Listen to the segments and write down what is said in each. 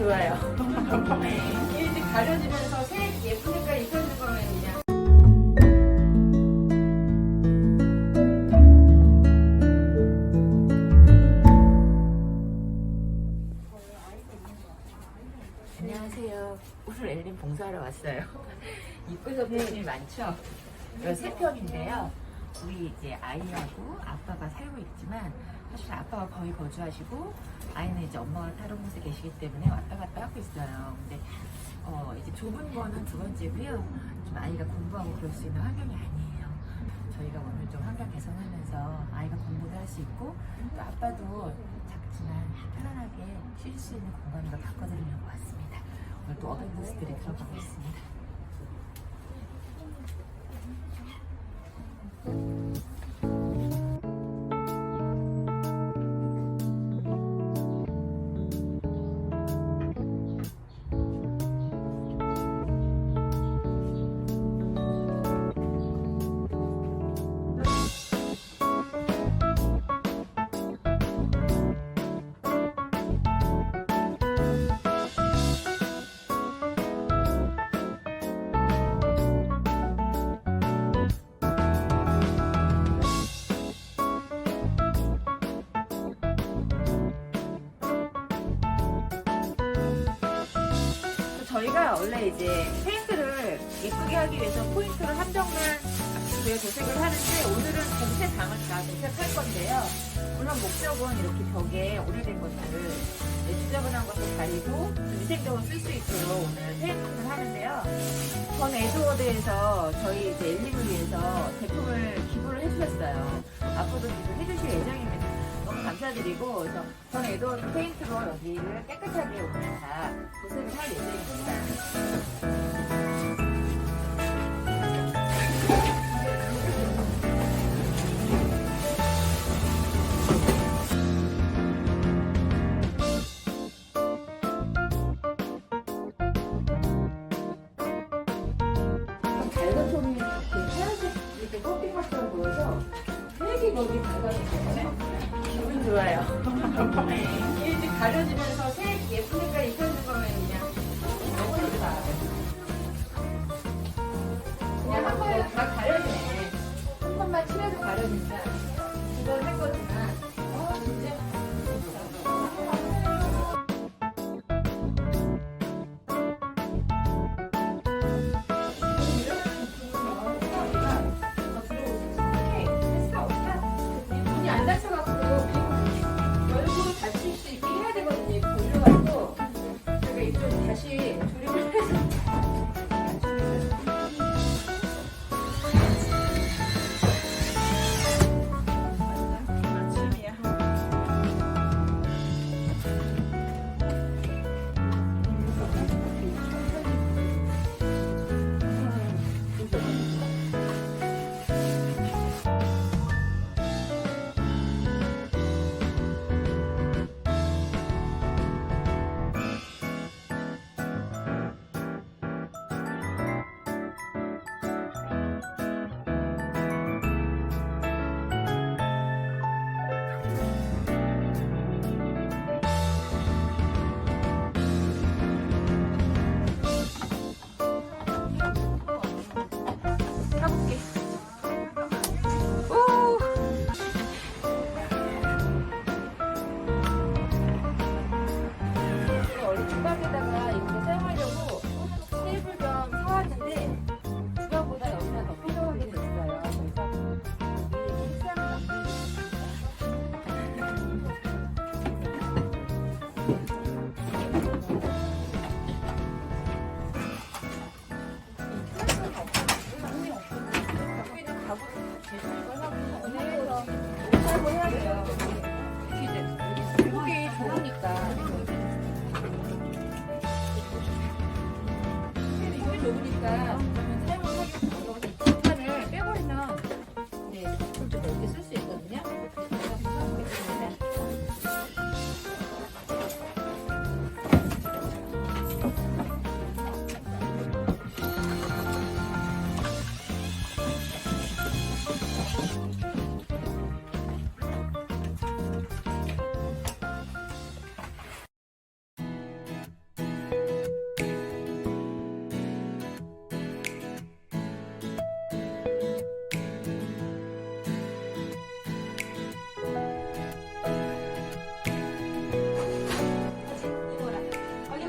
좋아요. 일찍 가려지면서 색 예쁘니까 입혀주는 거면 그냥. 안녕하세요. 오늘 엘림 봉사하러 왔어요. 입구에서 손님이 많죠? 이거 세 편인데요. 우리 이제 아이하고 아빠가 살고 있지만 사실 아빠가 거의 거주하시고 아이는 이제 엄마가 다른 곳에 계시기 때문에 왔다 갔다 하고 있어요. 근데 이제 좁은 거는 두 번째고요. 좀 아이가 공부하고 그럴 수 있는 환경이 아니에요. 저희가 오늘 좀 환경 개선하면서 아이가 공부도 할 수 있고 또 아빠도 작지만 편안하게 쉴 수 있는 공간으로 바꿔드리려고 왔습니다. 오늘 또 어벤져스들이 들어가고 있습니다. 저희가 원래 이제 페인트를 예쁘게 하기 위해서 포인트를 한 병만 저희가 도색을 하는데 오늘은 전체 방을 다 도색할 건데요. 물론 목적은 이렇게 벽에 오래된 것들을 지저분한 것을 가리고 위생적으로 쓸 수 있도록 오늘 페인팅을 하는데요. 전 에드워드에서 저희 이제 엘림을 위해서 제품을 기부를 해주셨어요. 앞으로도 기부해 주실 예정입니다. 너무 감사드리고 그래서 전 에드워드 페인트로 여기를 깨끗하게 오늘 다 도색을 할 예정입니다. 밝은 톤이 이렇게 하얀색 이렇게 커피맛처럼 보여서 색이 거기 밝아졌어요. 기분 좋아요. 일찍 가려지면서 색 예쁘니까 입혀주는 거면 그냥 너무 좋다. 그냥 한 번에 다 가려지네. 한 번만 칠해도 가려진다. 이걸 할 거지만 진짜 안 다쳐갖고 얼굴 다칠 수 있게 해야 되거든요. 돌려갖고 제가 이쪽 다시 조립을 해서 아침이야. 가볼게. 오! 원래 주방에다가 이렇게 사용하려고 테이블 겸 사왔는데 주방보다 여기가 더 필요하게 됐어요. 그래서 이 식사를 살고 해야 돼요. 이게 좋으니까. 이게 좋으니까 사용하기 어려워서 이 판을 빼버리면 좀 넓게 쓸 수 있거든요. 그래서 사용하겠습니다.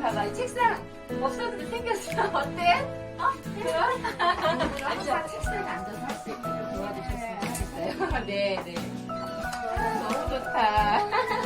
봐봐, 책상 없어도 생겼어. 어때? 좋아? 앉아, 책상에 앉아서 할 수 있게 좀 도와주셨으면 좋겠어요. 네. 너무 좋다.